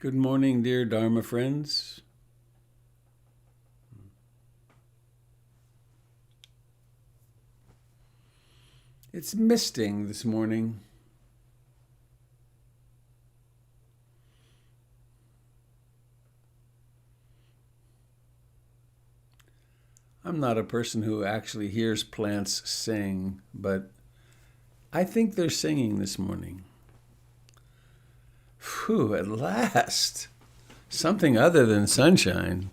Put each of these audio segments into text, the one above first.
Good morning, dear Dharma friends. It's misting this morning. I'm not a person who actually hears plants sing, but I think they're singing this morning. Phew, at last! Something other than sunshine.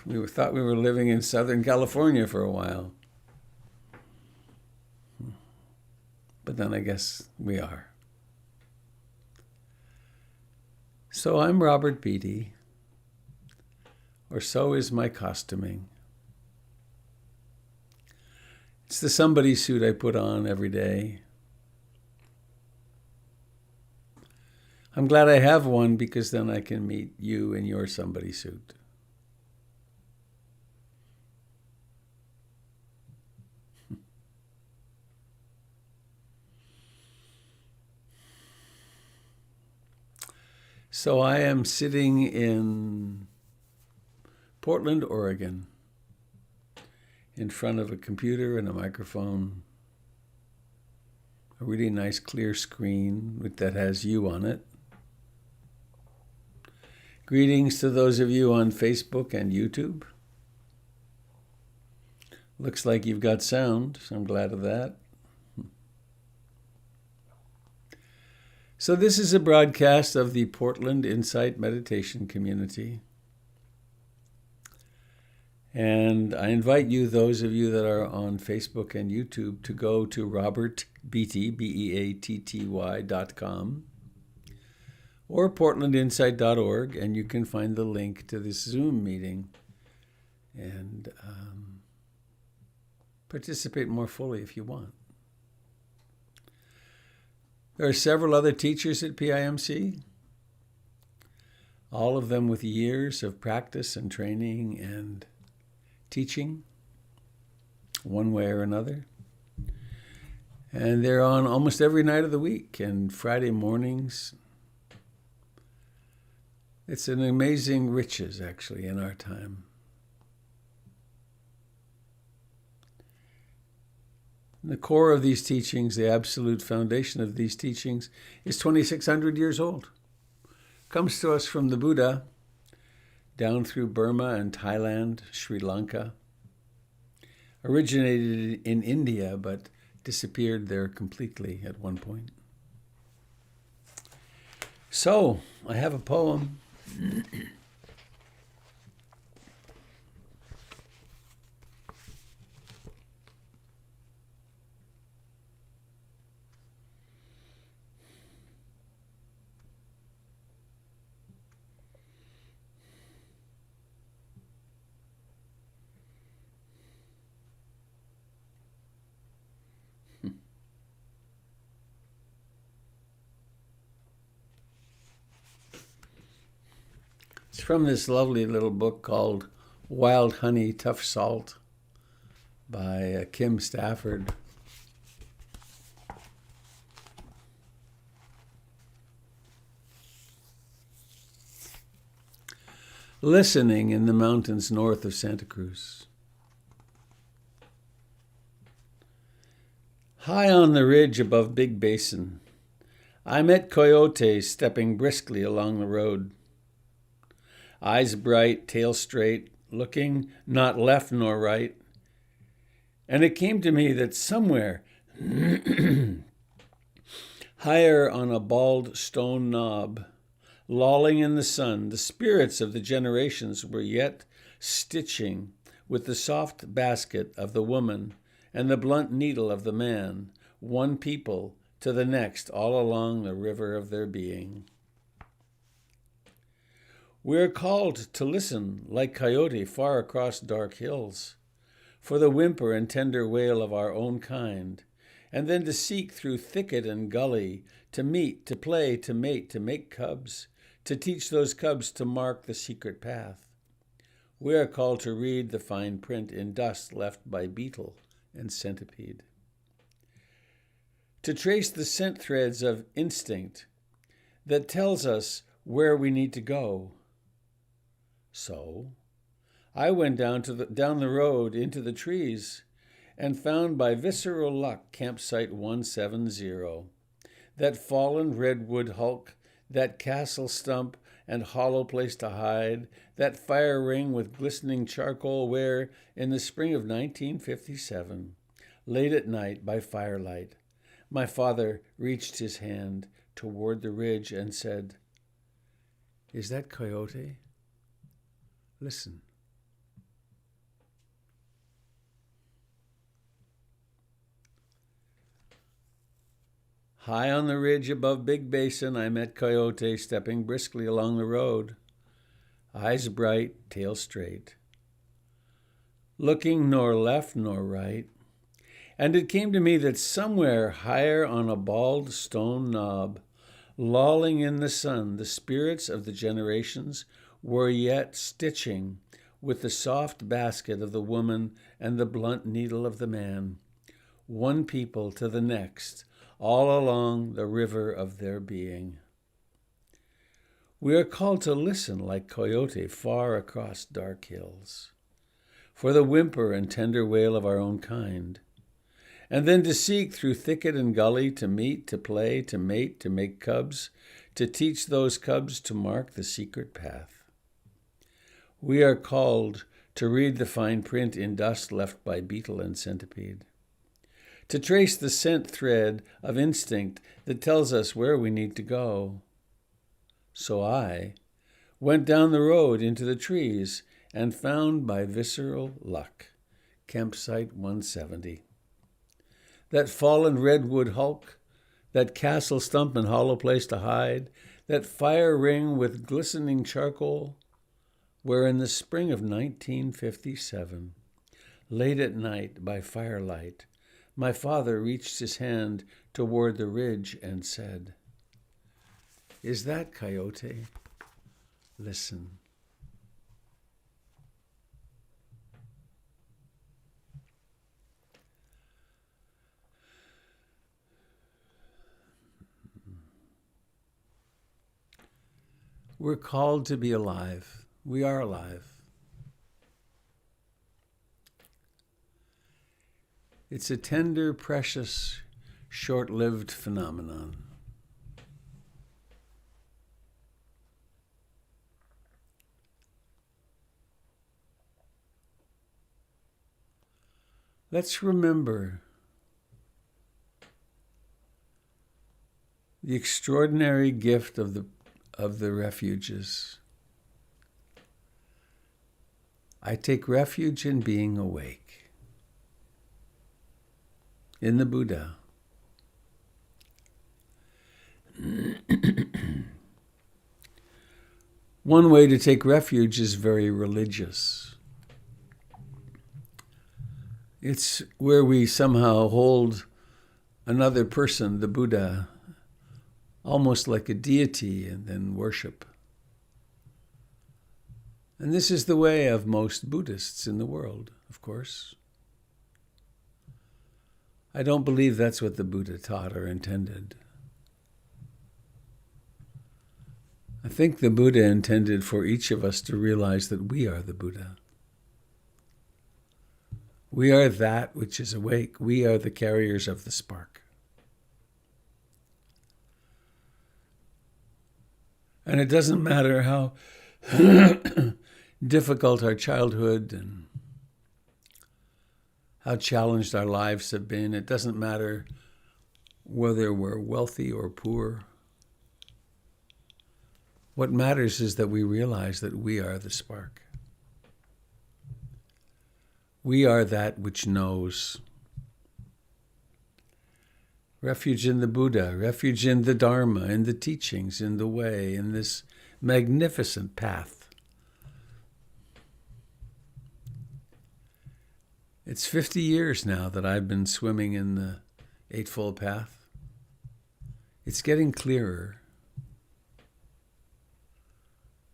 We thought we were living in Southern California for a while. But then I guess we are. So I'm Robert Beatty, or so is my costuming. It's the somebody suit I put on every day. I'm glad I have one because then I can meet you in your somebody suit. So I am sitting in Portland, Oregon, in front of a computer and a microphone, a really nice clear screen that has you on it. Greetings to those of you on Facebook and YouTube. Looks like you've got sound, so I'm glad of that. So this is a broadcast of the Portland Insight Meditation Community. And I invite you, those of you that are on Facebook and YouTube, to go to Robert Beatty, BEATTY.com, or portlandinsight.org, and you can find the link to this Zoom meeting and participate more fully if you want. There are several other teachers at PIMC, all of them with years of practice and training and teaching, one way or another. And they're on almost every night of the week and Friday mornings. It's an amazing riches, actually, in our time. The core of these teachings, the absolute foundation of these teachings, is 2,600 years old. Comes to us from the Buddha, down through Burma and Thailand, Sri Lanka. Originated in India, but disappeared there completely at one point. So, I have a poem. It's from this lovely little book called Wild Honey, Tough Salt by Kim Stafford. Listening in the mountains north of Santa Cruz. High on the ridge above Big Basin, I met coyotes stepping briskly along the road. Eyes bright, tail straight, looking not left nor right. And it came to me that somewhere, higher on a bald stone knob, lolling in the sun, the spirits of the generations were yet stitching with the soft basket of the woman and the blunt needle of the man, one people to the next all along the river of their being. We are called to listen like coyote far across dark hills, for the whimper and tender wail of our own kind, and then to seek through thicket and gully, to meet, to play, to mate, to make cubs, to teach those cubs to mark the secret path. We are called to read the fine print in dust left by beetle and centipede. To trace the scent threads of instinct that tells us where we need to go. So I went down the road into the trees and found by visceral luck campsite 170, that fallen redwood hulk, that castle stump and hollow place to hide, that fire ring with glistening charcoal where, in the spring of 1957, late at night by firelight, my father reached his hand toward the ridge and said, "Is that coyote? Listen." High on the ridge above Big Basin, I met Coyote stepping briskly along the road, eyes bright, tail straight, looking nor left nor right. And it came to me that somewhere higher on a bald stone knob, lolling in the sun, the spirits of the generations were yet stitching with the soft basket of the woman and the blunt needle of the man, one people to the next, all along the river of their being. We are called to listen like coyote far across dark hills, for the whimper and tender wail of our own kind, and then to seek through thicket and gully, to meet, to play, to mate, to make cubs, to teach those cubs to mark the secret path. We are called to read the fine print in dust left by beetle and centipede, to trace the scent thread of instinct that tells us where we need to go. So I went down the road into the trees and found by visceral luck campsite 170. That fallen redwood hulk, that castle stump and hollow place to hide, that fire ring with glistening charcoal, where in the spring of 1957, late at night by firelight, my father reached his hand toward the ridge and said, "Is that coyote? Listen." We're called to be alive. We are alive. It's a tender, precious, short-lived phenomenon. Let's remember the extraordinary gift of the refuges. I take refuge in being awake, in the Buddha. One way to take refuge is very religious. It's where we somehow hold another person, the Buddha, almost like a deity, and then worship. And this is the way of most Buddhists in the world, of course. I don't believe that's what the Buddha taught or intended. I think the Buddha intended for each of us to realize that we are the Buddha. We are that which is awake. We are the carriers of the spark. And it doesn't matter how difficult our childhood and how challenged our lives have been. It doesn't matter whether we're wealthy or poor. What matters is that we realize that we are the spark. We are that which knows. Refuge in the Buddha, refuge in the Dharma, in the teachings, in the way, in this magnificent path. It's 50 years now that I've been swimming in the Eightfold Path. It's getting clearer.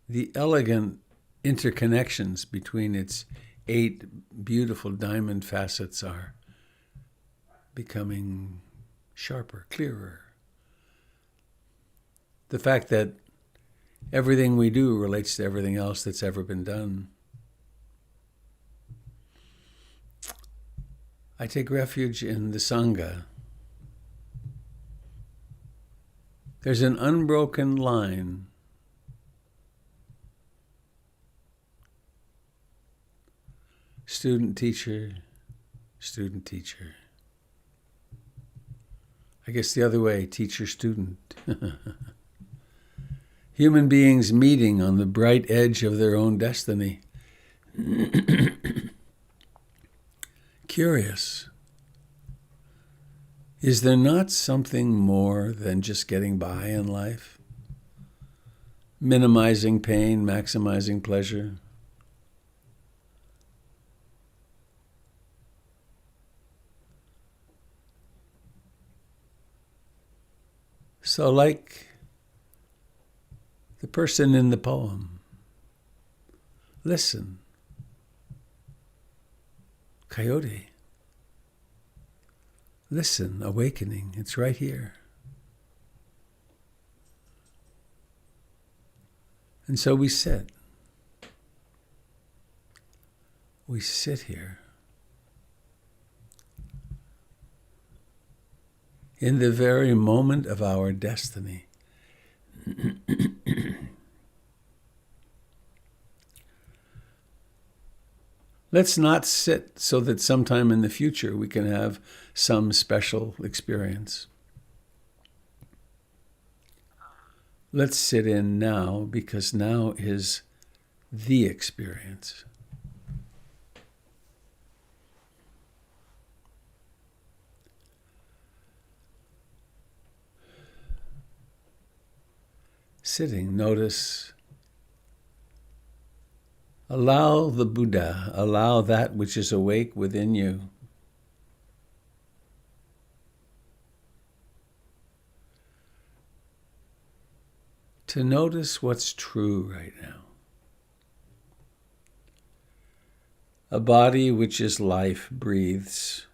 The elegant interconnections between its 8 beautiful diamond facets are becoming sharper, clearer. The fact that everything we do relates to everything else that's ever been done. I take refuge in the Sangha. There's an unbroken line. Student, teacher, student, teacher. I guess the other way, teacher, student. Human beings meeting on the bright edge of their own destiny. Curious. Is there not something more than just getting by in life? Minimizing pain, maximizing pleasure? So like the person in the poem, listen, coyote, listen, awakening, it's right here. And so we sit here in the very moment of our destiny. Let's not sit so that sometime in the future we can have some special experience. Let's sit in now, because now is the experience. Sitting, notice, allow the Buddha, allow that which is awake within you to notice what's true right now. A body which is life breathes.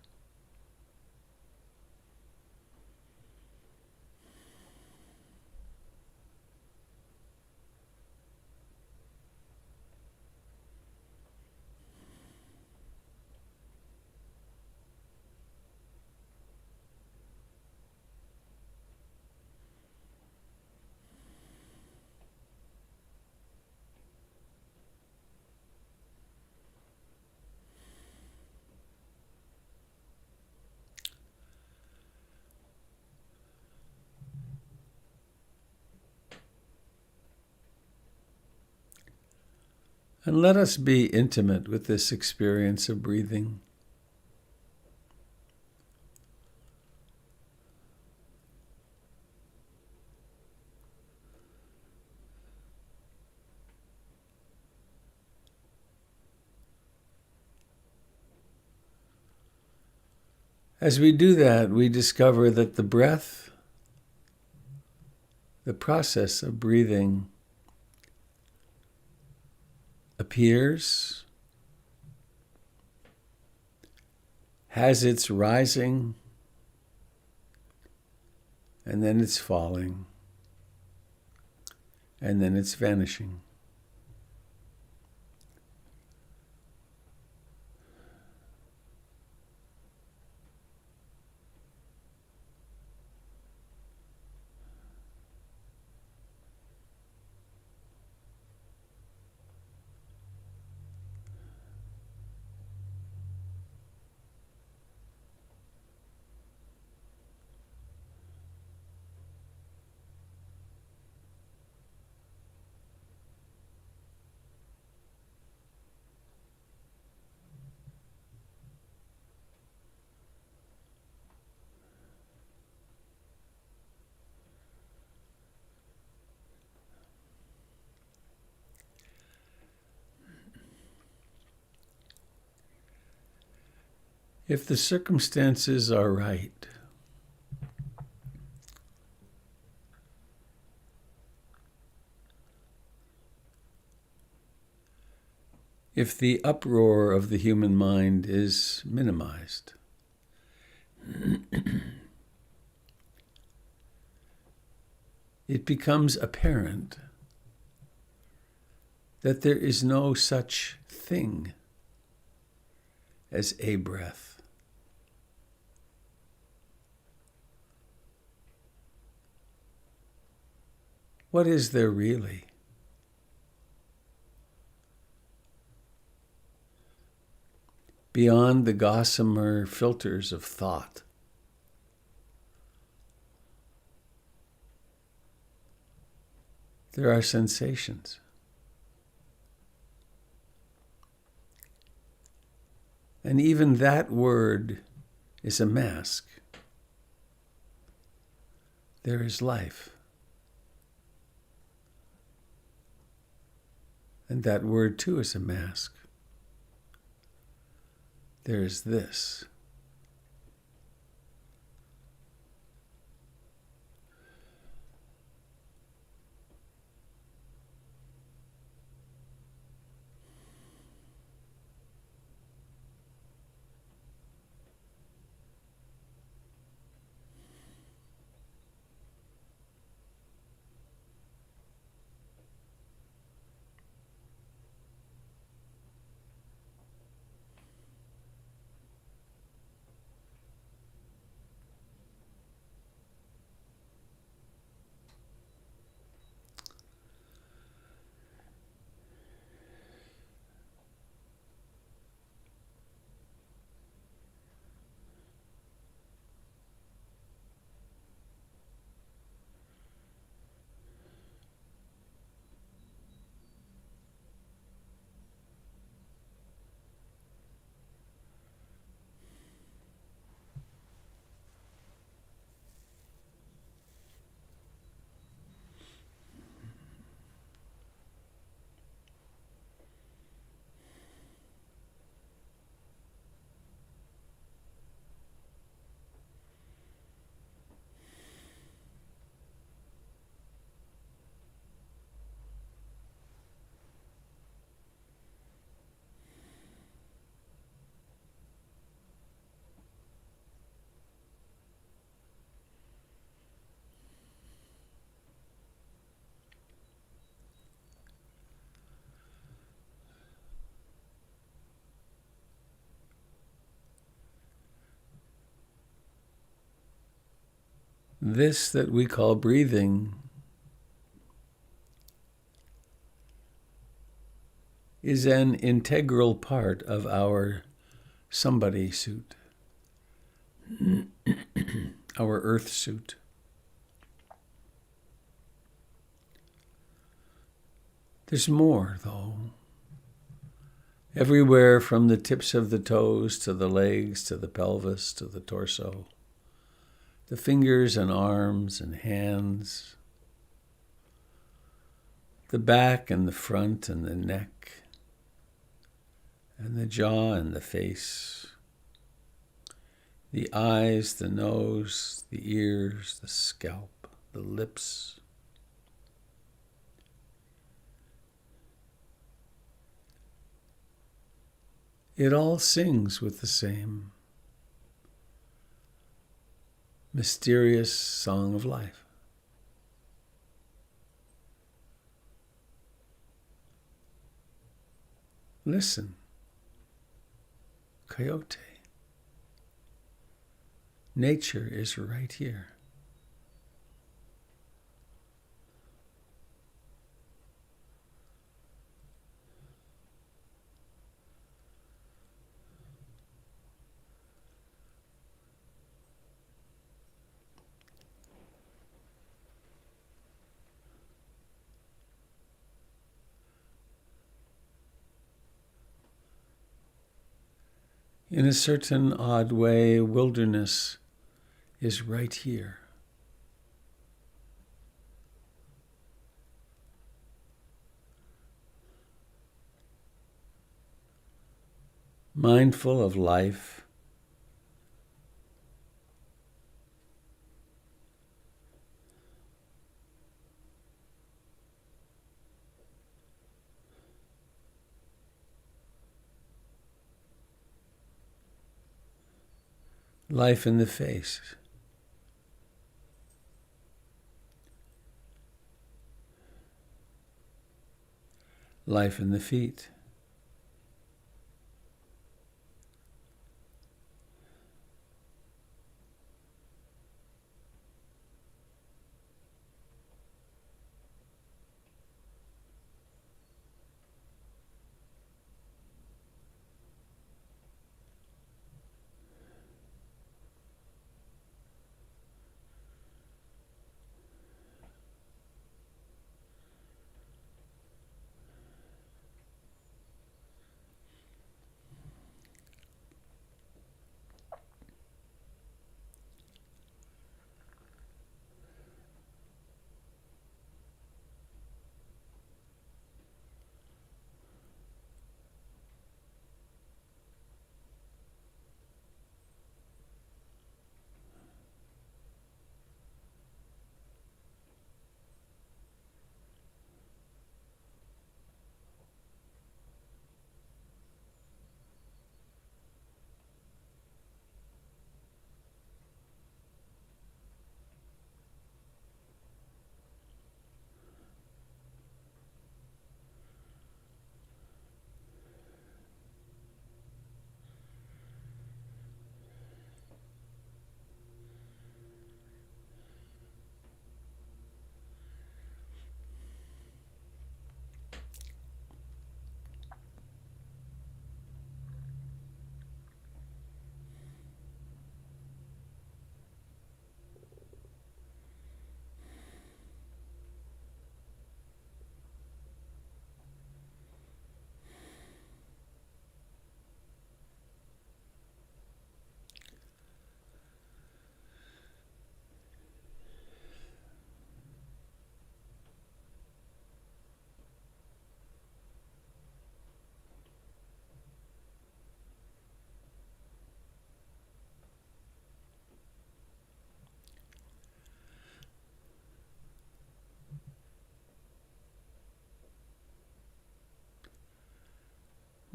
And let us be intimate with this experience of breathing. As we do that, we discover that the breath, the process of breathing, appears, has its rising, and then it's falling, and then it's vanishing. If the circumstances are right, if the uproar of the human mind is minimized, it becomes apparent that there is no such thing as a breath. What is there really? Beyond the gossamer filters of thought, there are sensations. And even that word is a mask. There is life. And that word too is a mask. There is this. This that we call breathing is an integral part of our somebody suit, our earth suit. There's more, though. Everywhere from the tips of the toes to the legs to the pelvis to the torso, the fingers and arms and hands, the back and the front and the neck, and the jaw and the face, the eyes, the nose, the ears, the scalp, the lips. It all sings with the same mysterious song of life. Listen, coyote. Nature is right here. In a certain odd way, wilderness is right here. Mindful of life, life in the face. life in the feet.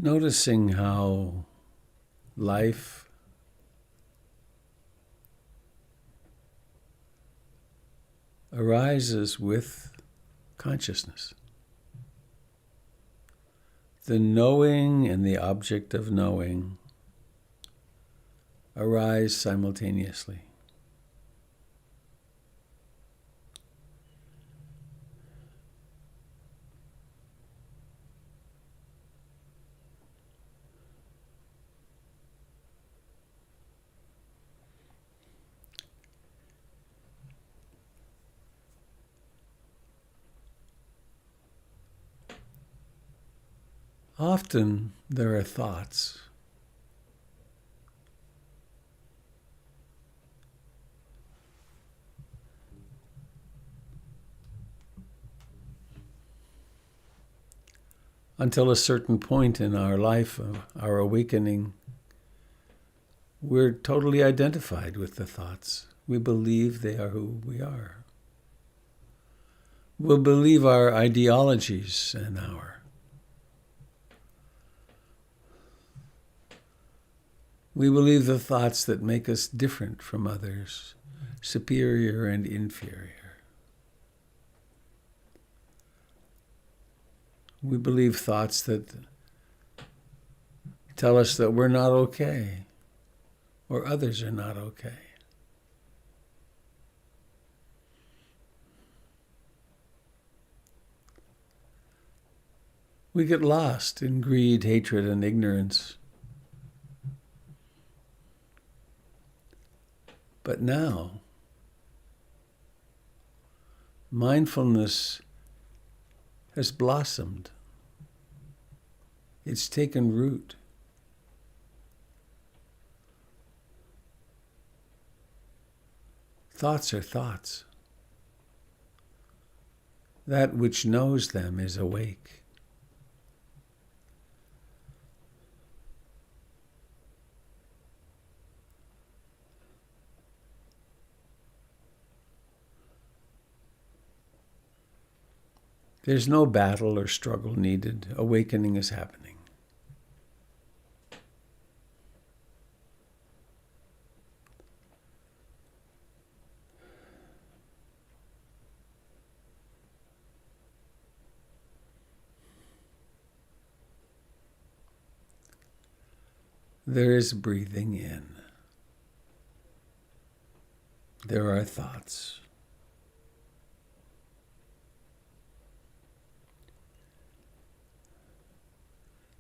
Noticing how life arises with consciousness. The knowing and the object of knowing arise simultaneously. Often there are thoughts. Until a certain point in our life, our awakening, we're totally identified with the thoughts. We believe they are who we are. We'll believe our ideologies and we believe the thoughts that make us different from others, superior and inferior. We believe thoughts that tell us that we're not okay, or others are not okay. We get lost in greed, hatred, and ignorance. But now, mindfulness has blossomed. It's taken root. Thoughts are thoughts. That which knows them is awake. There's no battle or struggle needed. Awakening is happening. There is breathing in. There are thoughts.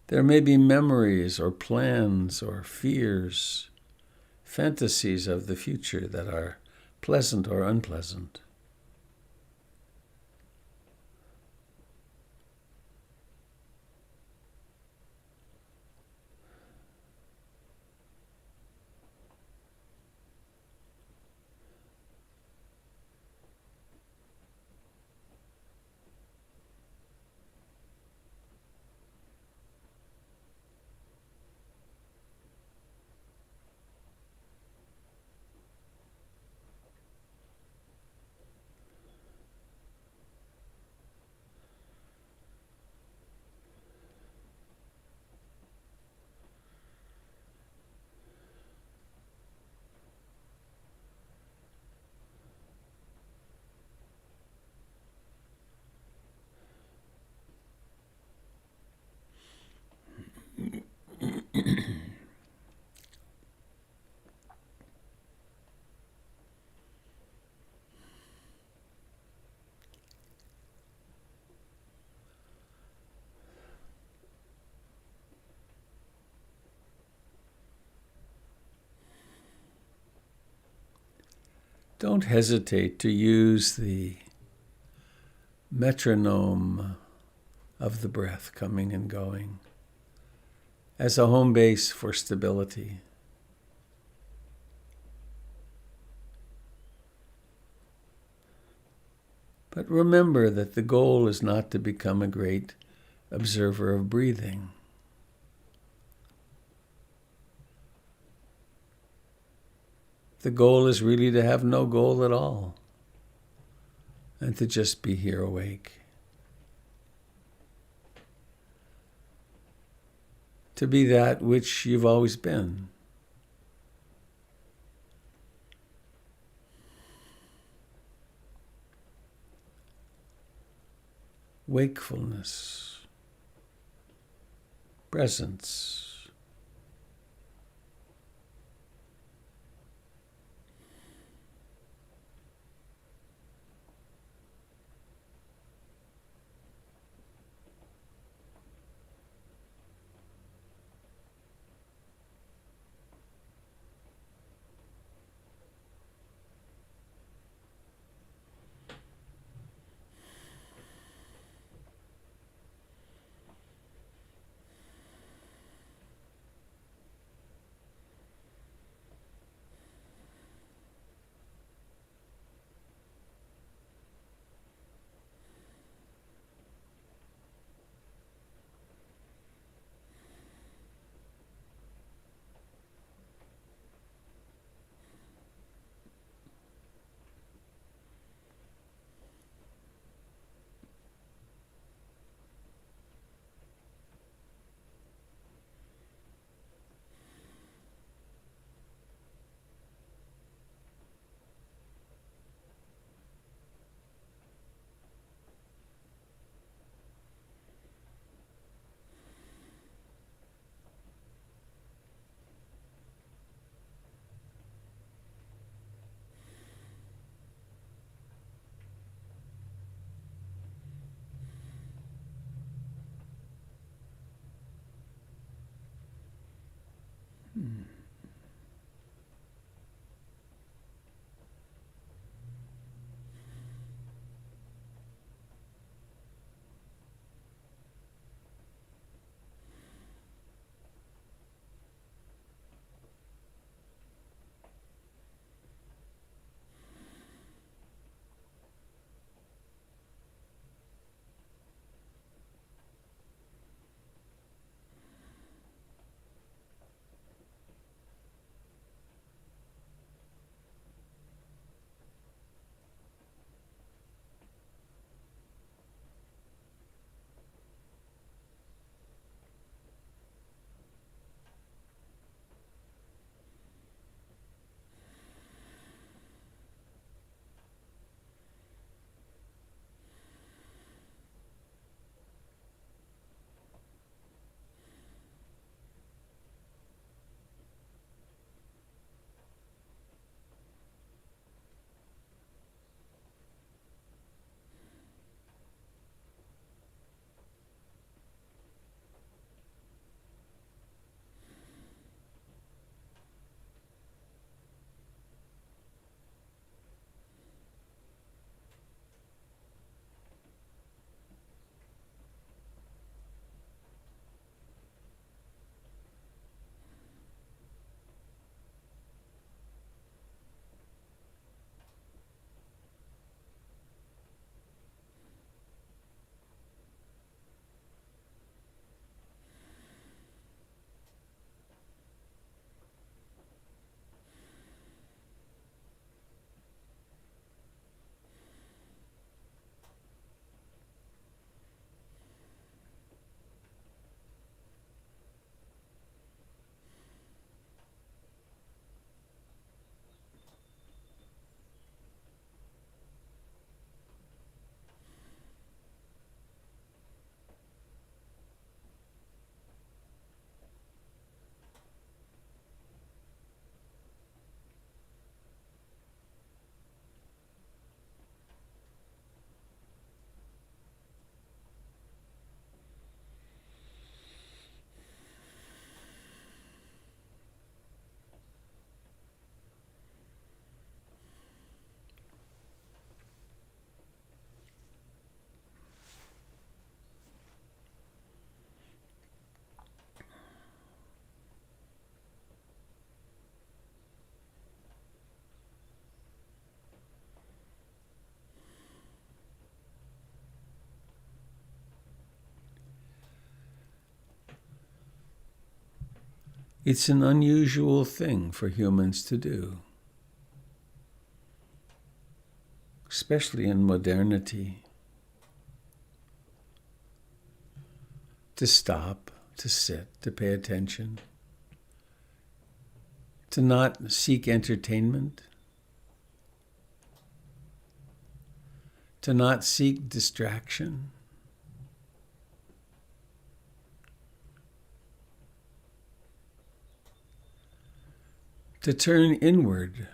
There may be memories or plans or fears, fantasies of the future that are pleasant or unpleasant. Don't hesitate to use the metronome of the breath coming and going as a home base for stability. But remember that the goal is not to become a great observer of breathing. The goal is really to have no goal at all and to just be here awake. To be that which you've always been. Wakefulness, presence. It's an unusual thing for humans to do, especially in modernity. To stop, to sit, to pay attention, to not seek entertainment, to not seek distraction. To turn inward,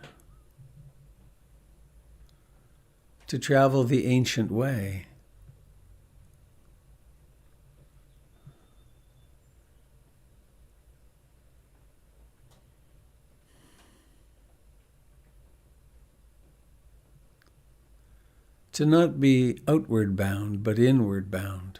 to travel the ancient way. To not be outward bound, but inward bound.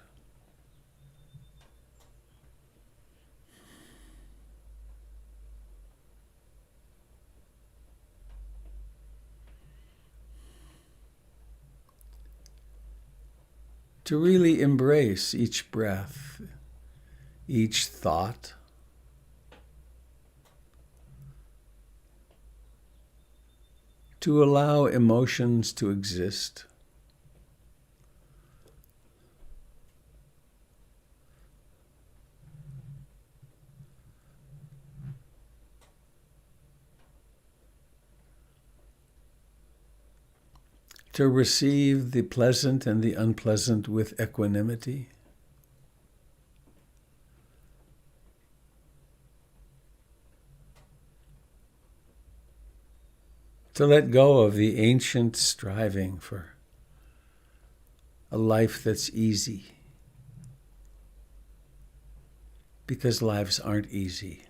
To really embrace each breath, each thought, to allow emotions to exist. To receive the pleasant and the unpleasant with equanimity. To let go of the ancient striving for a life that's easy, because lives aren't easy.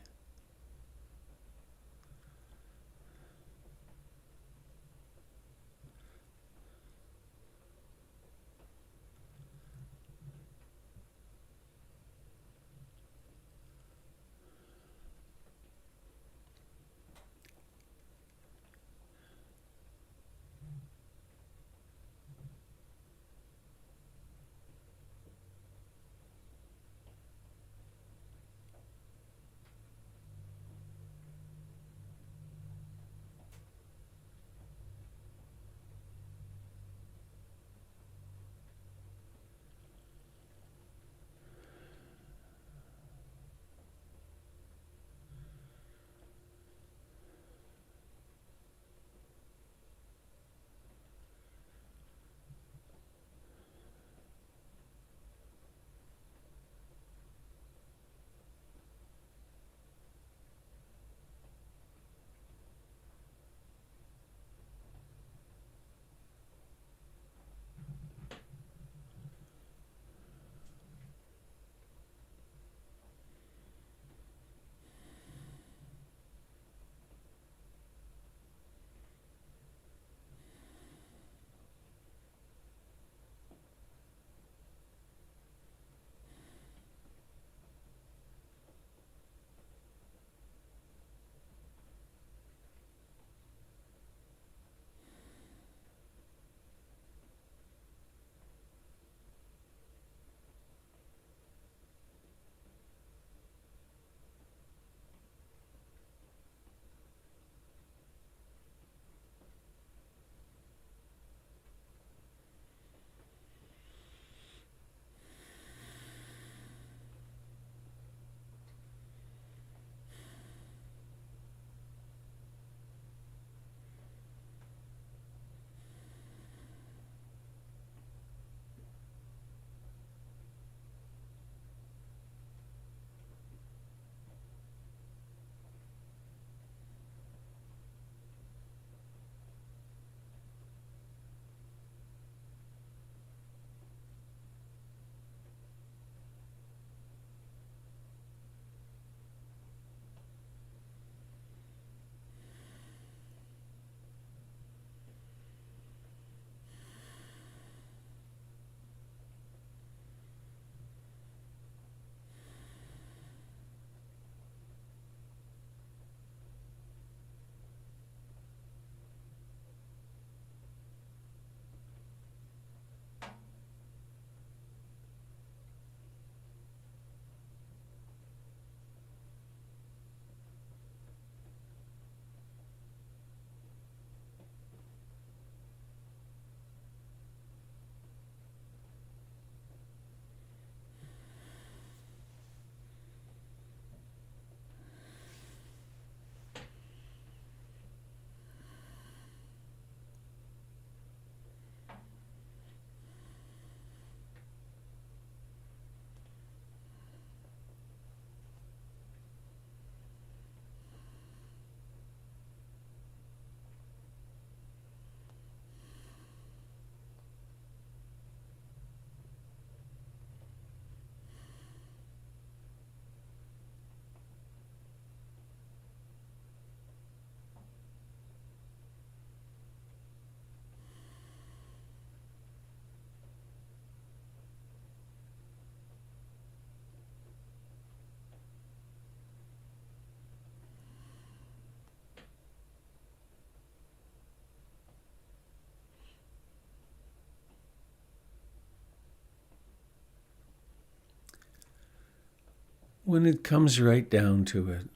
When it comes right down to it,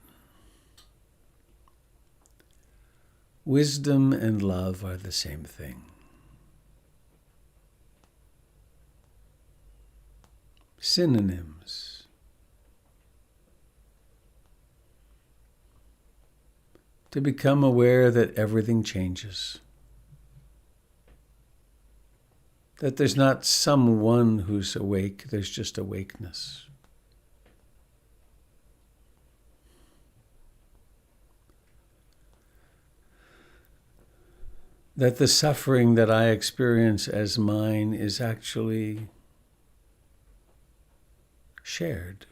wisdom and love are the same thing. Synonyms. To become aware that everything changes. That there's not someone who's awake, there's just awakeness. That the suffering that I experience as mine is actually shared.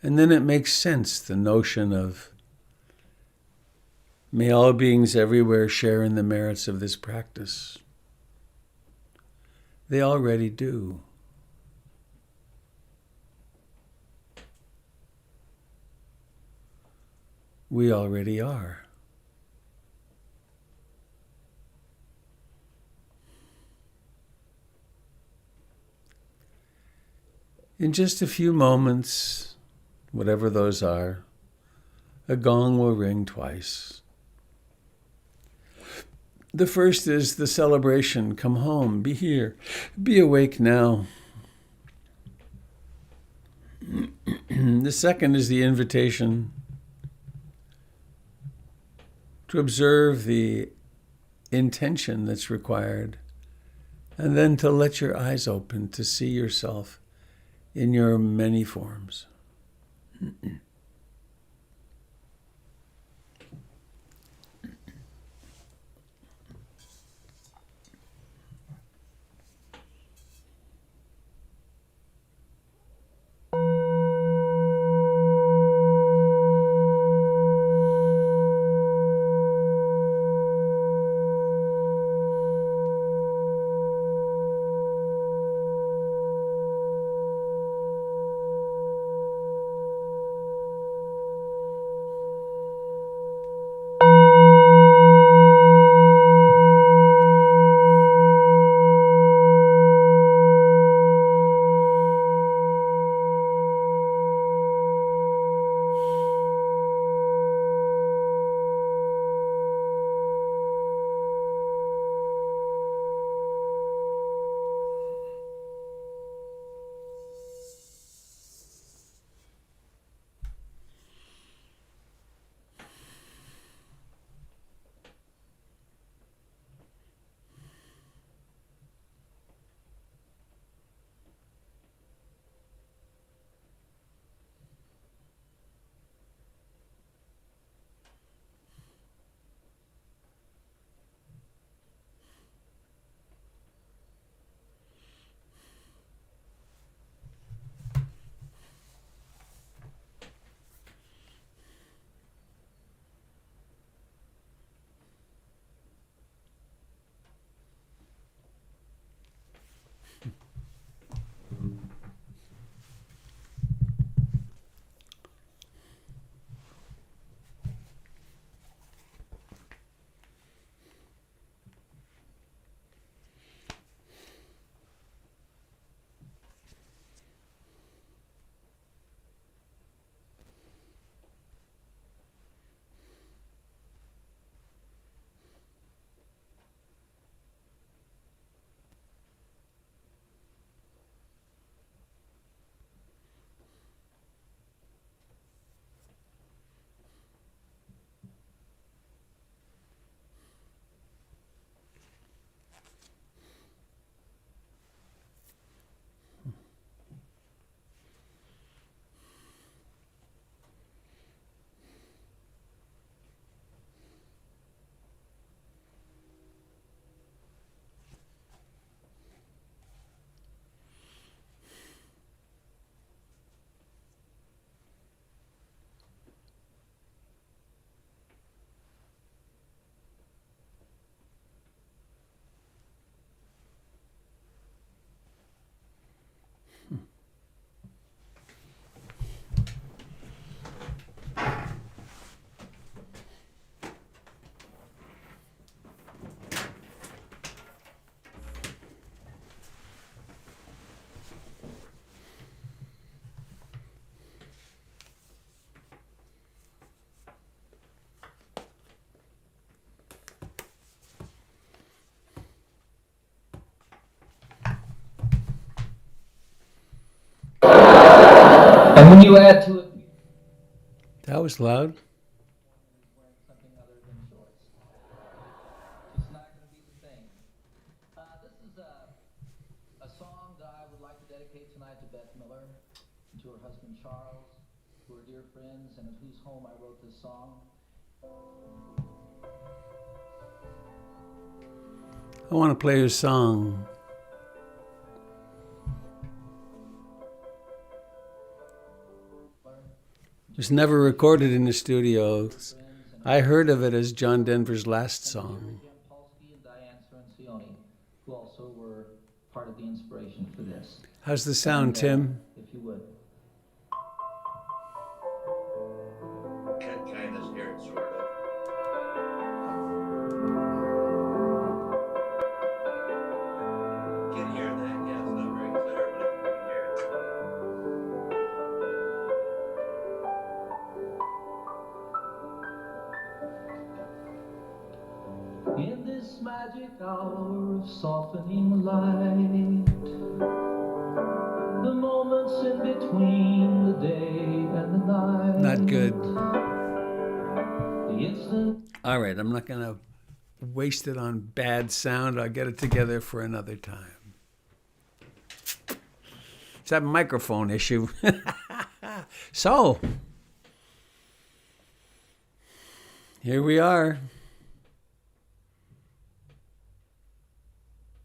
And then it makes sense, the notion of may all beings everywhere share in the merits of this practice. They already do. We already are. In just a few moments, whatever those are, a gong will ring twice. The first is the celebration. Come home, be here, be awake now. The second is the invitation to observe the intention that's required, and then to let your eyes open to see yourself in your many forms. And when you add to it, That was loud. wearing something other than shorts, it's not going to be the same. This is a song that I would like to dedicate tonight to Beth Miller and to her husband Charles, who are dear friends and at whose home I wrote this song. I want to play your song. It was never recorded in the studios. I heard of it as John Denver's last song. Jim Polsky and Diane Cirincione, who also were part of the inspiration for this. How's the sound, Tim? If you would. Kind of scared, sort of. Can hear that? Yeah, it's not very clear, but I can hear it. In this magic hour of softening light, the moments in between the day and the night. Not good. The instant. All right, I'm not going to waste it on bad sound. I'll get it together for another time. It's that microphone issue. So, here we are.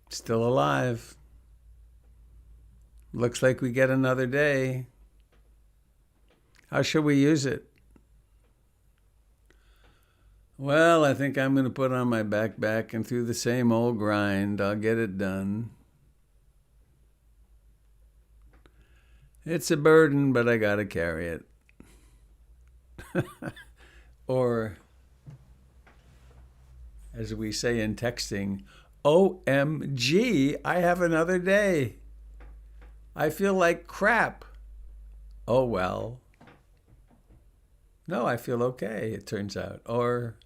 Still alive. Looks like we get another day. How should we use it? Well, I think I'm going to put on my backpack and through the same old grind, I'll get it done. It's a burden, but I got to carry it. Or, as we say in texting, OMG, I have another day. I feel like crap. Oh, well. No, I feel okay, it turns out. Or,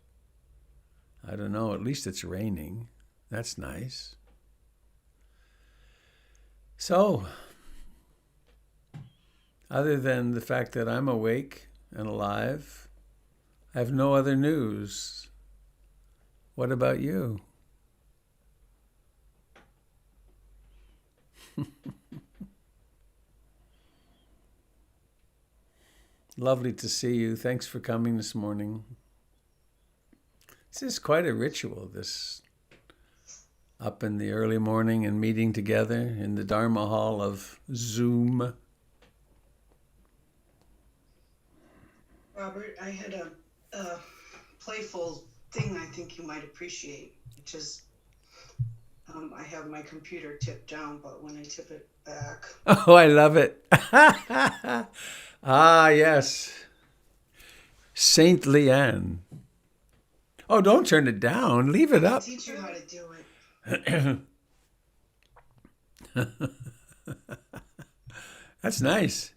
I don't know, at least it's raining. That's nice. So, other than the fact that I'm awake and alive, I have no other news. What about you? Lovely to see you. Thanks for coming this morning. This is quite a ritual, this up in the early morning and meeting together in the Dharma Hall of Zoom. Robert, I had a playful thing I think you might appreciate, which is I have my computer tipped down, but when I tip it back... Oh, I love it. Ah, yes. Saint Leanne. Oh, don't turn it down. Leave it I'll up. teach you how to do it. That's nice.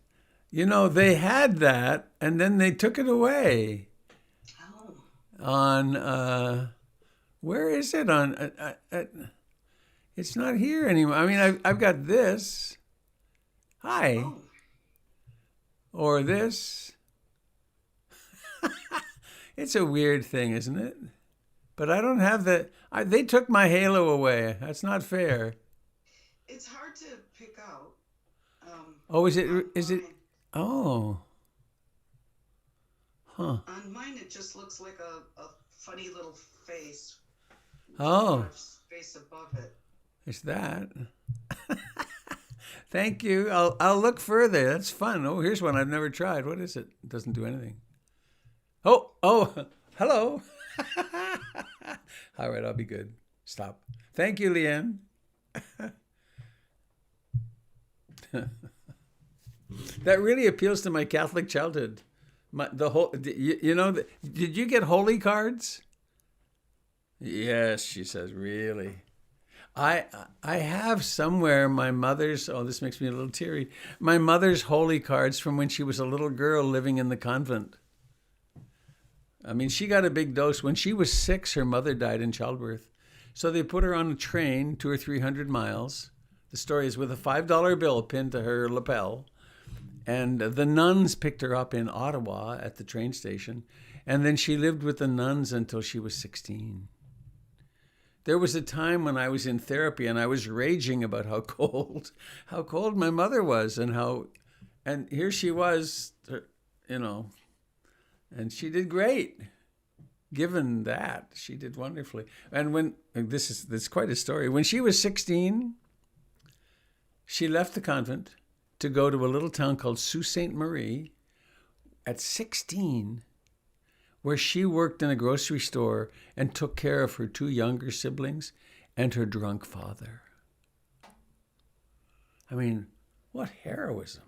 You know, they had that, and then they took it away. Oh. On, where is it? It's not here anymore. I mean, I've got this. Hi. Oh. Or this. It's a weird thing, isn't it? But I don't have they took my halo away. That's not fair. It's hard to pick out. Oh, is it? Mine. Oh. Huh. On mine, it just looks like a funny little face. Oh. Space above it. It's that. Thank you. I'll look further. That's fun. Oh, here's one I've never tried. What is it? It doesn't do anything. Oh, hello. All right, I'll be good. Stop. Thank you, Leanne. That really appeals to my Catholic childhood. Did you get holy cards? Yes, she says, really. I have somewhere my mother's, oh, this makes me a little teary, my mother's holy cards from when she was a little girl living in the convent. I mean, she got a big dose. When she was 6, her mother died in childbirth. So they put her on a train 200 or 300 miles. The story is with a $5 bill pinned to her lapel. And the nuns picked her up in Ottawa at the train station. And then she lived with the nuns until she was 16. There was a time when I was in therapy and I was raging about how cold my mother was, and here she was, and she did great. Given that, she did wonderfully. And this is quite a story. When she was 16, she left the convent to go to a little town called Sault Ste. Marie at 16, where she worked in a grocery store and took care of her 2 younger siblings and her drunk father. I mean, what heroism.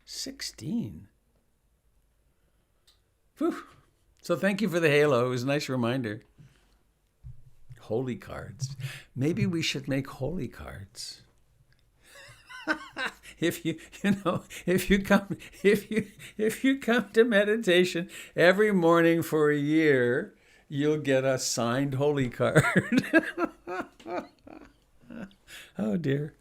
16. Whew. So thank you for the halo. It was a nice reminder. Holy cards. Maybe we should make holy cards. If you come to meditation every morning for a year, you'll get a signed holy card. Oh dear.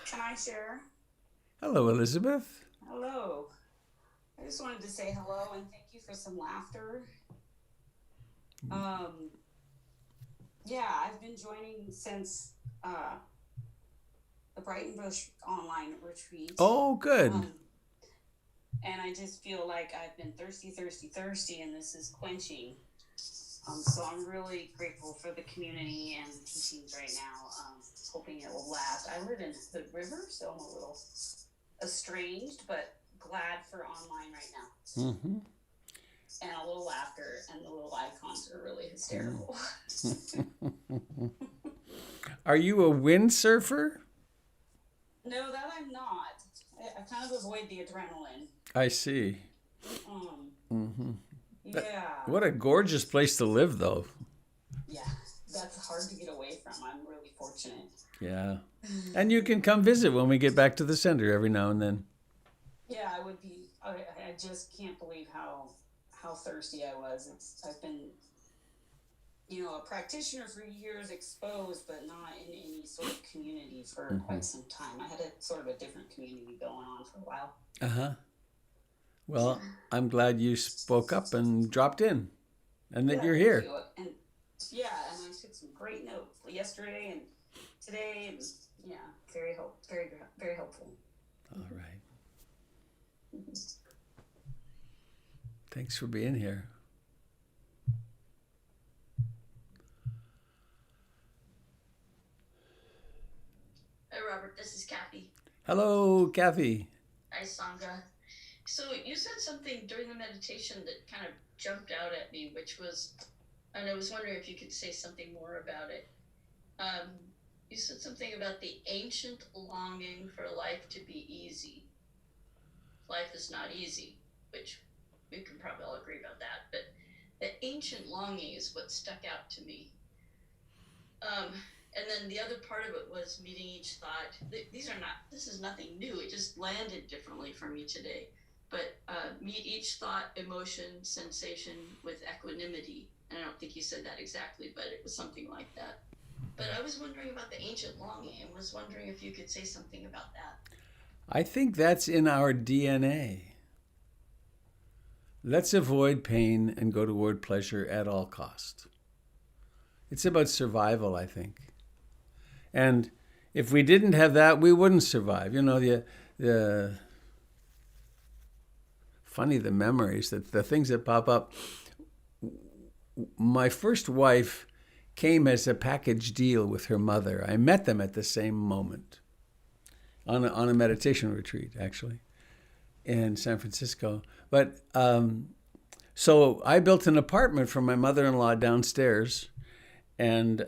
Can I share? Hello, Elizabeth. Hello. I just wanted to say hello and thank you for some laughter. Yeah, I've been joining since the Brighton Bush online retreat. Oh, good. And I just feel like I've been thirsty, and this is quenching. So I'm really grateful for the community and teachings right now. Hoping it will last. I live in the river, so I'm a little estranged, but glad for online right now. Mm-hmm. And a little laughter, and the little icons are really hysterical. Are you a windsurfer? No, that I'm not. I kind of avoid the adrenaline. I see. Yeah. What a gorgeous place to live, though. Yeah, that's hard to get away from. I'm really fortunate. Yeah. And you can come visit when we get back to the center every now and then. Yeah, I would be. I just can't believe how thirsty I was. I've been, a practitioner for years, exposed, but not in any sort of community for quite some time. I had a sort of a different community going on for a while. Uh-huh. Well, I'm glad you spoke up and dropped in, and that you're here. And I took some great notes yesterday and today, and very helpful. All right. Thanks for being here. Hi, Robert. This is Kathy. Hello, Kathy. Hi, Sangha. So you said something during the meditation that kind of jumped out at me, which was, and I was wondering if you could say something more about it. You said something about the ancient longing for life to be easy. Life is not easy, which we can probably all agree about that, but the ancient longing is what stuck out to me. And then the other part of it was meeting each thought. This is nothing new. It just landed differently for me today. But meet each thought, emotion, sensation with equanimity. And I don't think you said that exactly, but it was something like that. But I was wondering about the ancient longing and was wondering if you could say something about that. I think that's in our DNA. Let's avoid pain and go toward pleasure at all cost. It's about survival, I think. And if we didn't have that, we wouldn't survive. The funny, the memories, the things that pop up. My first wife came as a package deal with her mother. I met them at the same moment on a meditation retreat, actually, in San Francisco. But so I built an apartment for my mother-in-law downstairs, and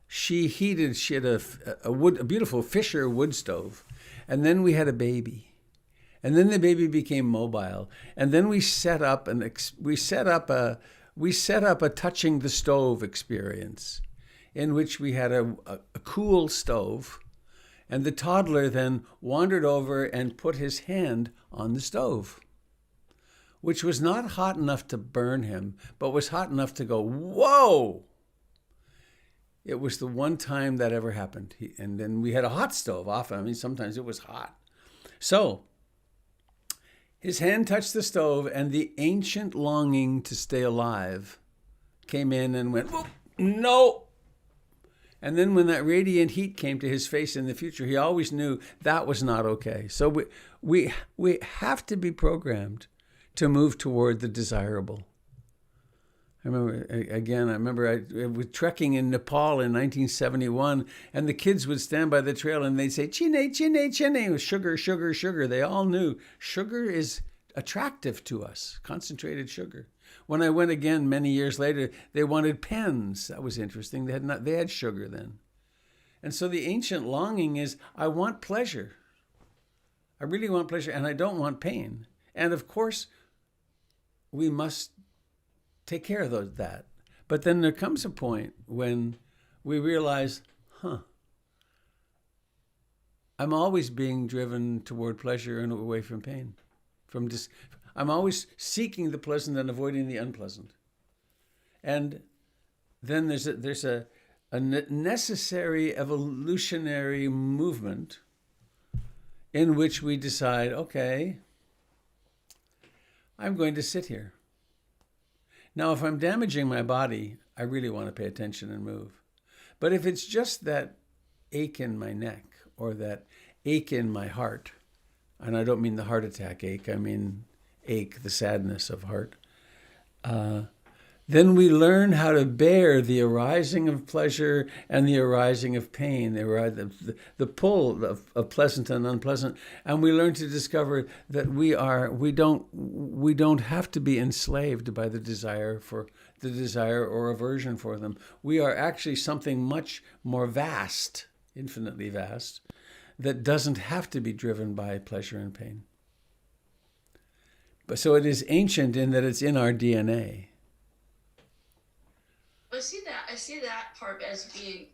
she had a beautiful Fisher wood stove, and then we had a baby. And then the baby became mobile, and then we set up a touching the stove experience, in which we had a cool stove, And the toddler then wandered over and put his hand on the stove, which was not hot enough to burn him, but was hot enough to go, whoa! It was the one time that ever happened. And then we had a hot stove often. I mean, sometimes it was hot. So his hand touched the stove, and the ancient longing to stay alive came in and went, whoop, no! And then when that radiant heat came to his face in the future, he always knew that was not okay. So we have to be programmed to move toward the desirable. I remember I was trekking in Nepal in 1971, and the kids would stand by the trail and they'd say, "Chine, chine, chine," sugar, sugar, sugar. They all knew sugar is attractive to us, concentrated sugar. When I went again many years later, they wanted pens. That was interesting. They had sugar then. And so the ancient longing is, I want pleasure. I really want pleasure, and I don't want pain. And of course, we must take care of that. But then there comes a point when we realize, I'm always being driven toward pleasure and away from pain. I'm always seeking the pleasant and avoiding the unpleasant. And then there's a necessary evolutionary movement in which we decide, okay, I'm going to sit here. Now, if I'm damaging my body, I really want to pay attention and move. But if it's just that ache in my neck or that ache in my heart, and I don't mean the heart attack ache, I mean ache, the sadness of heart, then we learn how to bear the arising of pleasure and the arising of pain, the pull of pleasant and unpleasant, and we learn to discover that we don't have to be enslaved by the desire or aversion for them. We are actually something much more vast, infinitely vast, that doesn't have to be driven by pleasure and pain. But so it is ancient in that it's in our DNA. I see that part as being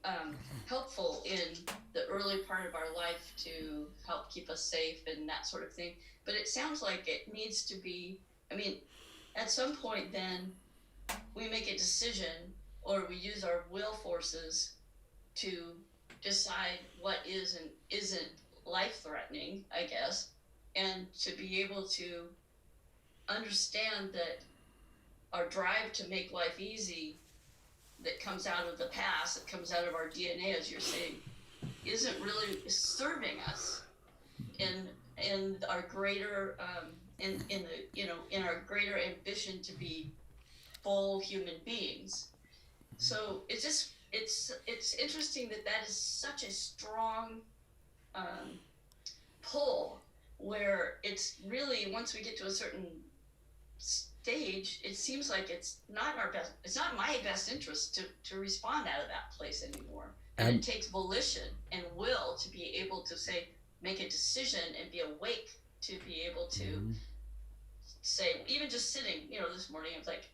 helpful in the early part of our life to help keep us safe and that sort of thing. But it sounds like it needs to be, at some point then we make a decision or we use our will forces to decide what is and isn't life-threatening, I guess, and to be able to understand that our drive to make life easy that comes out of the past, that comes out of our DNA, as you're saying, isn't really serving us in our greater in our greater ambition to be full human beings. So it's interesting that is such a strong pull, where it's really, once we get to a certain stage, it seems like it's not my best interest to respond out of that place anymore. And it takes volition and will to be able to make a decision and be awake to be able to say, even just sitting, this morning, I was like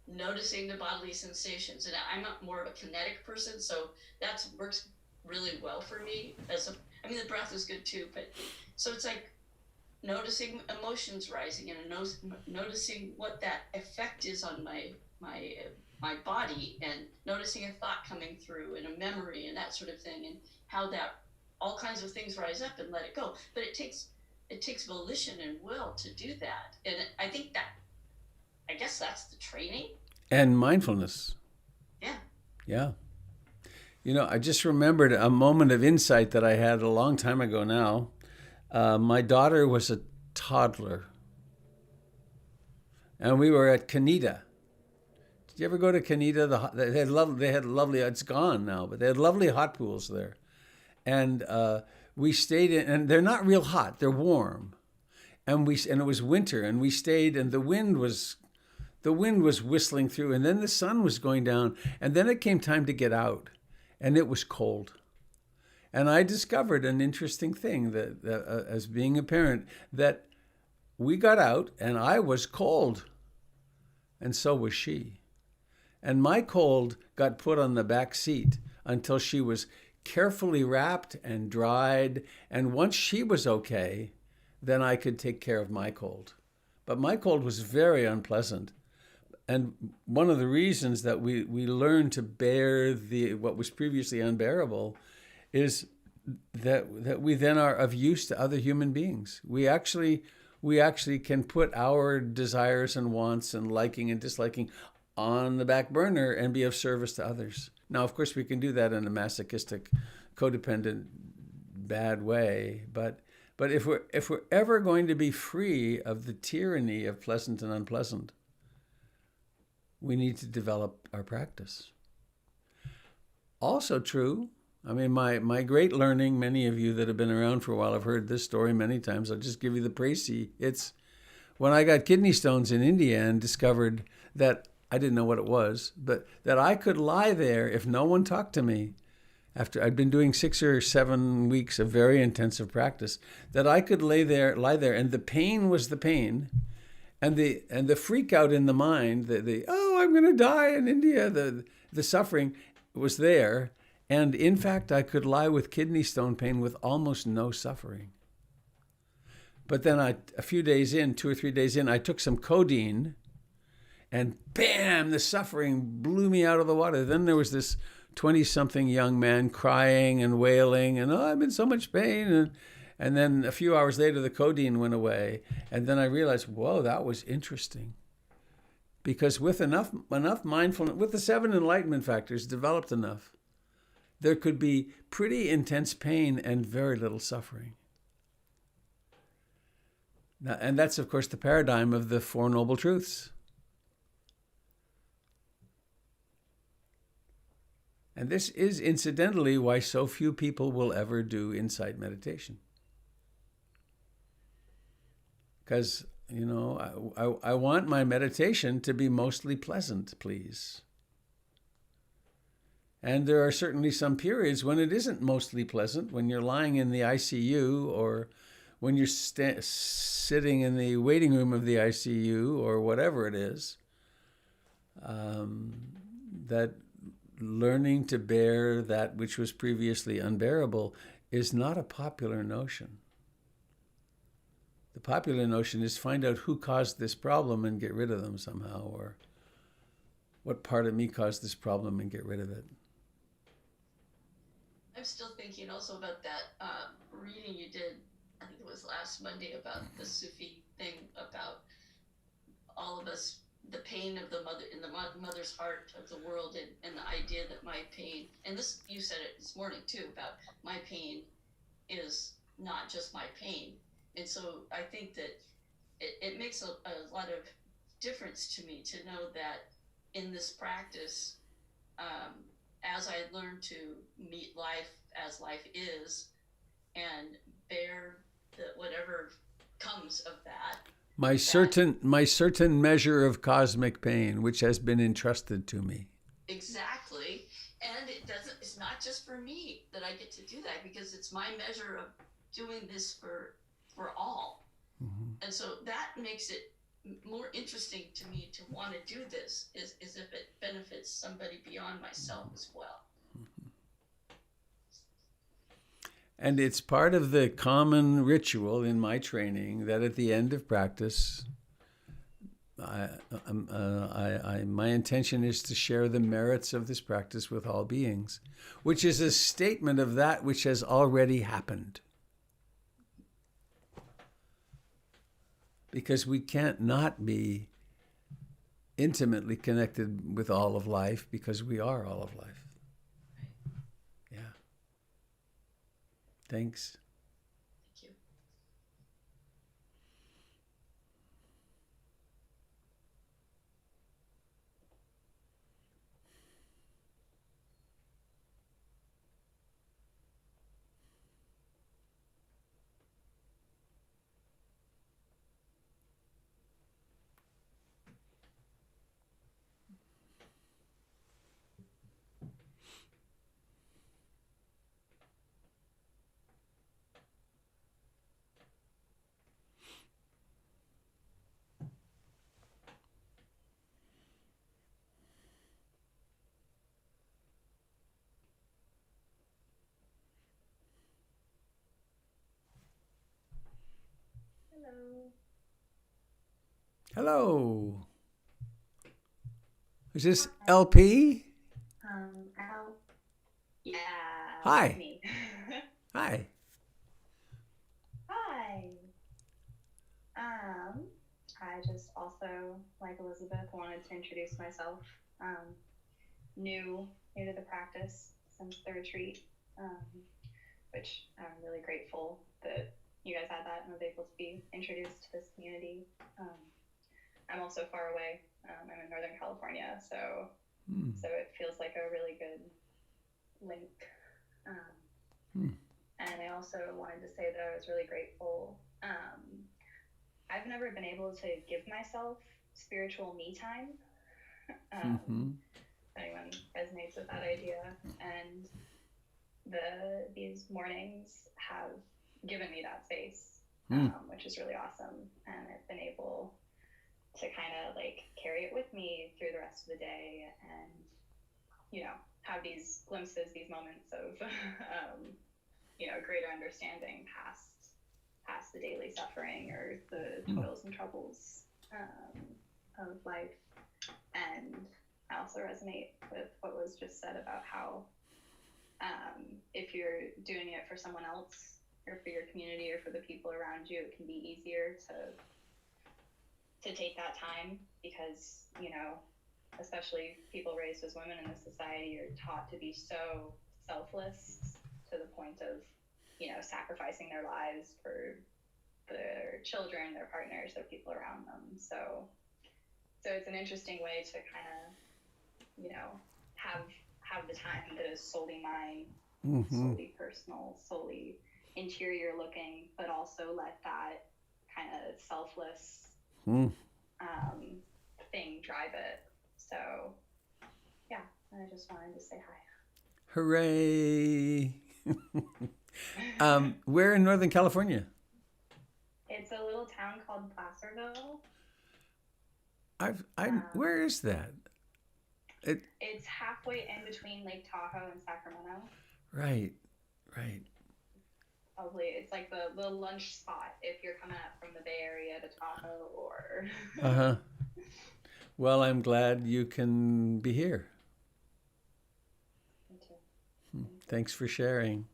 noticing the bodily sensations. And I'm not more of a kinetic person, so that works really well for me. The breath is good too, but so it's like noticing emotions rising and noticing what that effect is on my body, and noticing a thought coming through and a memory and that sort of thing, and how that all kinds of things rise up and let it go. But it takes volition and will to do that. And I guess that's the training. And mindfulness. Yeah. Yeah. I just remembered a moment of insight that I had a long time ago now. My daughter was a toddler, and we were at Kanita. Did you ever go to Kanita? They had lovely. It's gone now, but they had lovely hot pools there, and we stayed in. And they're not real hot; they're warm, and it was winter, and we stayed. And the wind was whistling through, and then the sun was going down, and then it came time to get out, and it was cold. And I discovered an interesting thing that as being a parent, that we got out and I was cold, and so was she. And my cold got put on the back seat until she was carefully wrapped and dried. And once she was okay, then I could take care of my cold. But my cold was very unpleasant. And one of the reasons that we learned to bear what was previously unbearable is that we then are of use to other human beings. We actually can put our desires and wants and liking and disliking on the back burner and be of service to others. Now, of course, we can do that in a masochistic, codependent, bad way. But if we're ever going to be free of the tyranny of pleasant and unpleasant, we need to develop our practice. Also true, I mean, my great learning, many of you that have been around for a while have heard this story many times. I'll just give you the précis. It's when I got kidney stones in India and discovered that I didn't know what it was, but that I could lie there if no one talked to me. After I'd been doing 6 or 7 weeks of very intensive practice, that I could lie there, and the pain was the pain, and the freak out in the mind, the oh, I'm going to die in India, the suffering was there, and in fact I could lie with kidney stone pain with almost no suffering. But then a few days in, 2 or 3 days in, I took some codeine, and bam, the suffering blew me out of the water. Then there was this 20-something young man crying and wailing, and I'm in so much pain, and then a few hours later the codeine went away, and then I realized, whoa, that was interesting. Because with enough mindfulness, with the 7 enlightenment factors developed enough, there could be pretty intense pain and very little suffering. Now, and that's, of course, the paradigm of the Four Noble Truths. And this is incidentally why so few people will ever do insight meditation. Because, I want my meditation to be mostly pleasant, please. And there are certainly some periods when it isn't mostly pleasant, when you're lying in the ICU or when you're sitting in the waiting room of the ICU or whatever it is, that learning to bear that which was previously unbearable is not a popular notion. The popular notion is find out who caused this problem and get rid of them somehow, or what part of me caused this problem and get rid of it. I'm still thinking also about that reading you did, I think it was last Monday, about the Sufi thing, about all of us, the pain of the mother, in the mother's heart of the world, and the idea that my pain, and this, you said it this morning too, about my pain is not just my pain. And so I think that it makes a lot of difference to me to know that in this practice, as I learn to meet life as life is and bear whatever comes of that, my certain measure of cosmic pain, which has been entrusted to me. Exactly. And it's not just for me that I get to do that, because it's my measure of doing this for all. Mm-hmm. And so that makes it more interesting to me to want to do this, is if it benefits somebody beyond myself as well. And it's part of the common ritual in my training that at the end of practice, my intention is to share the merits of this practice with all beings, which is a statement of that which has already happened. Because we can't not be intimately connected with all of life, because we are all of life. Yeah. Thanks. Thank you. Hello. Is this LP? Al. Yeah. Hi. That's me. Hi. Hi. I just also, like Elizabeth, wanted to introduce myself. New to the practice since the retreat, which I'm really grateful that you guys had that and was able to be introduced to this community. I'm also far away. I'm in Northern California, so it feels like a really good link. And I also wanted to say that I was really grateful. I've never been able to give myself spiritual me time. If anyone resonates with that idea, and these mornings have given me that space, which is really awesome. And I've been able to kind of like carry it with me through the rest of the day, and have these glimpses, these moments of greater understanding past the daily suffering or the toils and troubles of life. And I also resonate with what was just said about how if you're doing it for someone else or for your community or for the people around you, it can be easier to take that time, because especially people raised as women in this society are taught to be so selfless to the point of sacrificing their lives for their children, their partners, their people around them. So it's an interesting way to kind of have the time that is solely mine, solely personal, solely interior looking, but also let that kind of selfless thing drive it. So yeah, I just wanted to say hi. Hooray. Where in Northern California? It's a little town called Placerville. Where is that? It's halfway in between Lake Tahoe and Sacramento. Right. Probably it's like the lunch spot if you're coming up from the Bay Area to Tahoe or. Well, I'm glad you can be here. Me too. Thanks for sharing.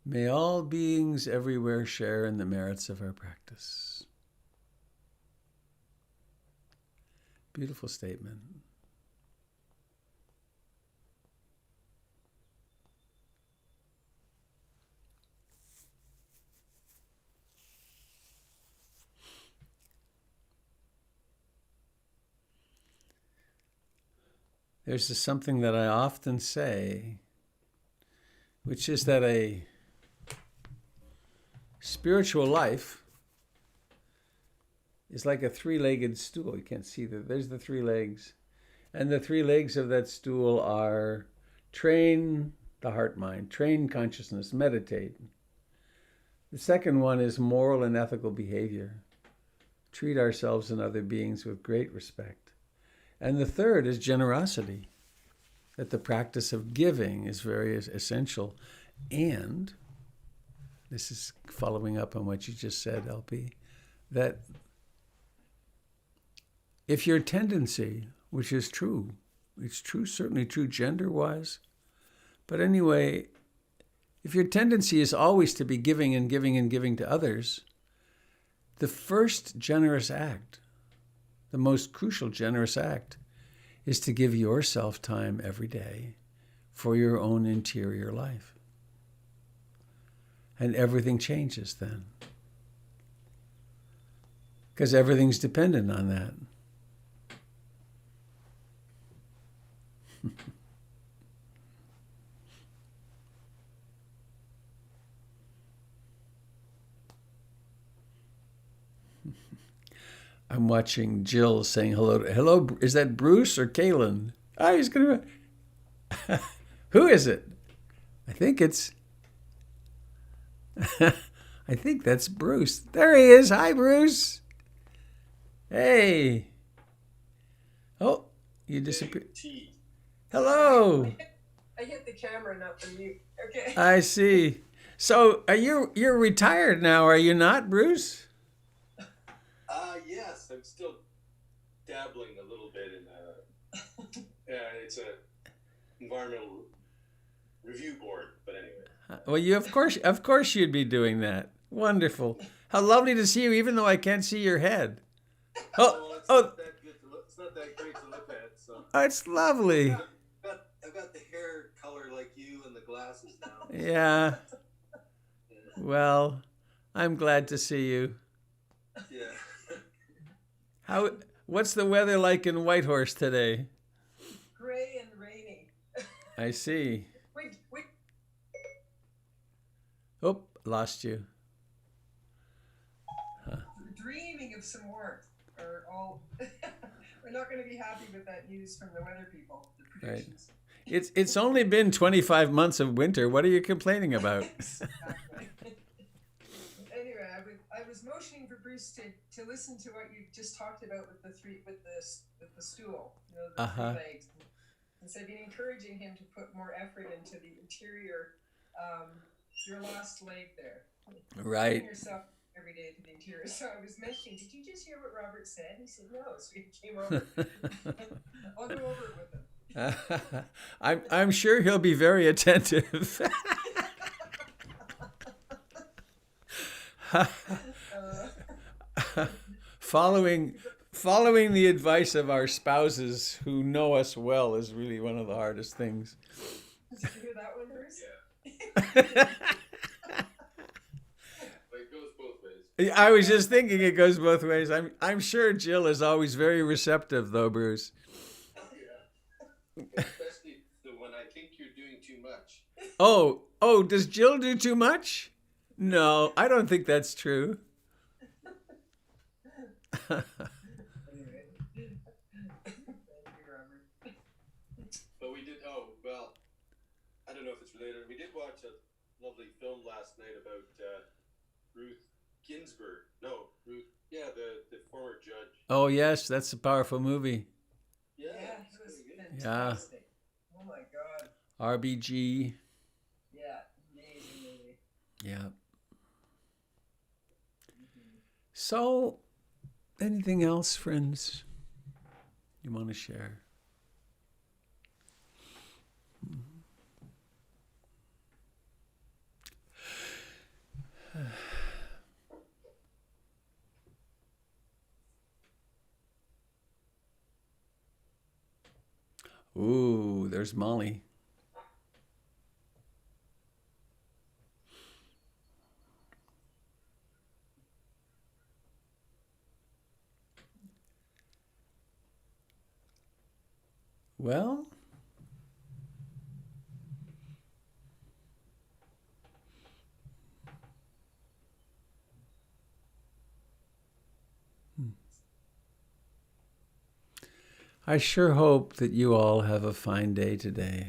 May all beings everywhere share in the merits of our practice. Beautiful statement. There's something that I often say, which is that a spiritual life is like a three-legged stool. You can't see that. There's the three legs. And the three legs of that stool are train the heart-mind, train consciousness, meditate. The second one is moral and ethical behavior. Treat ourselves and other beings with great respect. And the third is generosity, that the practice of giving is very essential. And this is following up on what you just said, LP, that if your tendency, which is true, it's true, certainly true gender-wise, but anyway, if your tendency is always to be giving and giving and giving to others, the first generous act, the most crucial generous act, is to give yourself time every day for your own interior life. And everything changes then. Because everything's dependent on that. I'm watching Jill saying hello. Hello, is that Bruce or Kaylin? He's going to... Who is it? I think it's... I think that's Bruce. There he is. Hi, Bruce. Hey. Oh, you disappeared. T. Hello. I hit the camera, not the mute. Okay. I see. So you're retired now, are you not, Bruce? Yes, I'm still dabbling a little bit in it's a environmental review board, but anyway. Well, you of course you'd be doing that. Wonderful. How lovely to see you, even though I can't see your head. Well, it's Oh, not that good to look. It's not that great to look at. So it's lovely. I've got the hair color like you and the glasses now. Yeah. Well, I'm glad to see you. Yeah. What's the weather like in Whitehorse today? Gray and rainy. I see. We Oh, lost you. dreaming of some warmth. Or all. We're not going to be happy with that news from the weather people. The Right. predictions. It's only been 25 months of winter. What are you complaining about? Exactly. Anyway, I was motioning for Bruce to listen to what you just talked about with the stool, the three legs. And so I've been encouraging him to put more effort into the interior, your last leg there. Right. Putting yourself every day to the interior. So I was mentioning, did you just hear what Robert said? He said no. So he came over. I'll go over it with him. I'm sure he'll be very attentive. Following the advice of our spouses who know us well is really one of the hardest things. Did you hear that one, Bruce? Yeah. But it goes both ways. I was just thinking it goes both ways. I'm sure Jill is always very receptive, though, Bruce. Yeah. Especially when I think you're doing too much. Oh, does Jill do too much? No, I don't think that's true. Anyway. Thank you, Robert. But we did. Oh well, I don't know if it's related. We did watch a lovely film last night about Ruth Ginsburg. No, Ruth. Yeah, the former judge. Oh, yes, that's a powerful movie. Yeah, It it's was pretty good. fantastic. Oh my God. RBG. Yeah, amazing movie. Yeah. So, anything else, friends, you want to share? Ooh, there's Molly. Well, I sure hope that you all have a fine day today.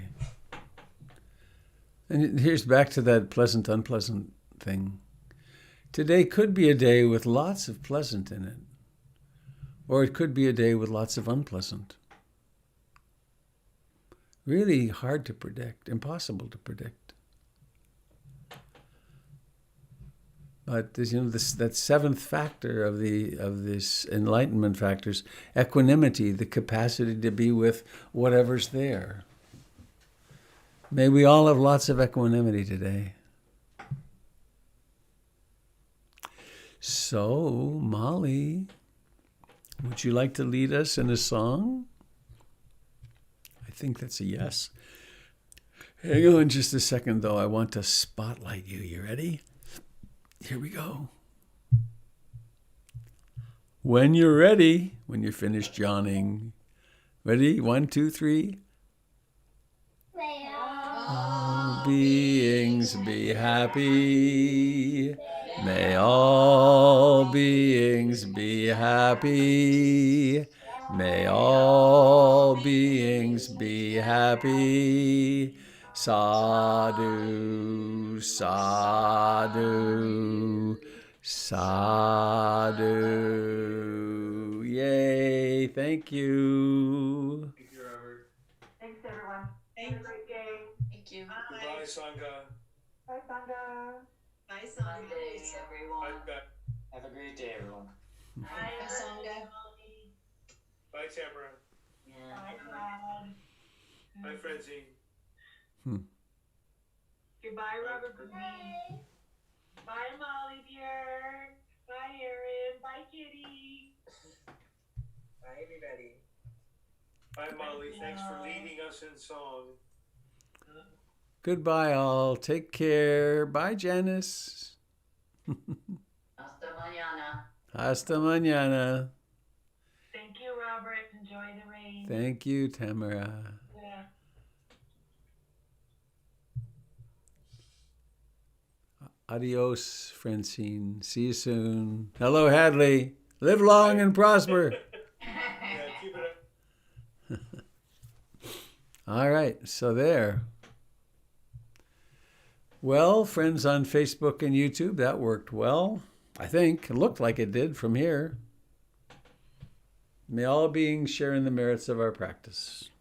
And here's back to that pleasant, unpleasant thing. Today could be a day with lots of pleasant in it, or it could be a day with lots of unpleasant. Really hard to predict, impossible to predict. But there's, that seventh factor of this enlightenment factors, equanimity, the capacity to be with whatever's there. May we all have lots of equanimity today. So, Molly, would you like to lead us in a song? I think that's a yes. Hang on just a second, though. I want to spotlight you. You ready? Here we go. When you're ready, when you're finished yawning. Ready? 1, 2, 3. May All beings be happy. May all beings be happy. May all beings be happy. Sadhu, sadhu, sadhu. Yay. Renee. Thank you. Thank you, Robert. Thanks, everyone. Thank Have a great day. Thank you. Goodbye, Sangha. Bye, Sangha. Bye, Sonia. Mondays, everyone. Bye, Have a great day, everyone. Bye, Sangha. Molly. bye, Tamara. Yeah. Bye, Brad. Bye, Francine. Goodbye, Robert Green. Bye, Molly, dear. Bye, Erin. Bye, Kitty. Bye, everybody. Bye, Molly. Thanks for leading us in song. Goodbye, all. Take care. Bye, Janice. Hasta mañana. Hasta mañana. Thank you, Robert. Enjoy the rain. Thank you, Tamara. Yeah. Adios, Francine. See you soon. Hello, Hadley. Live long and prosper. Yeah, keep it up. All right, so there. Well, friends on Facebook and YouTube, that worked well. I think. It looked like it did from here. May all beings share in the merits of our practice.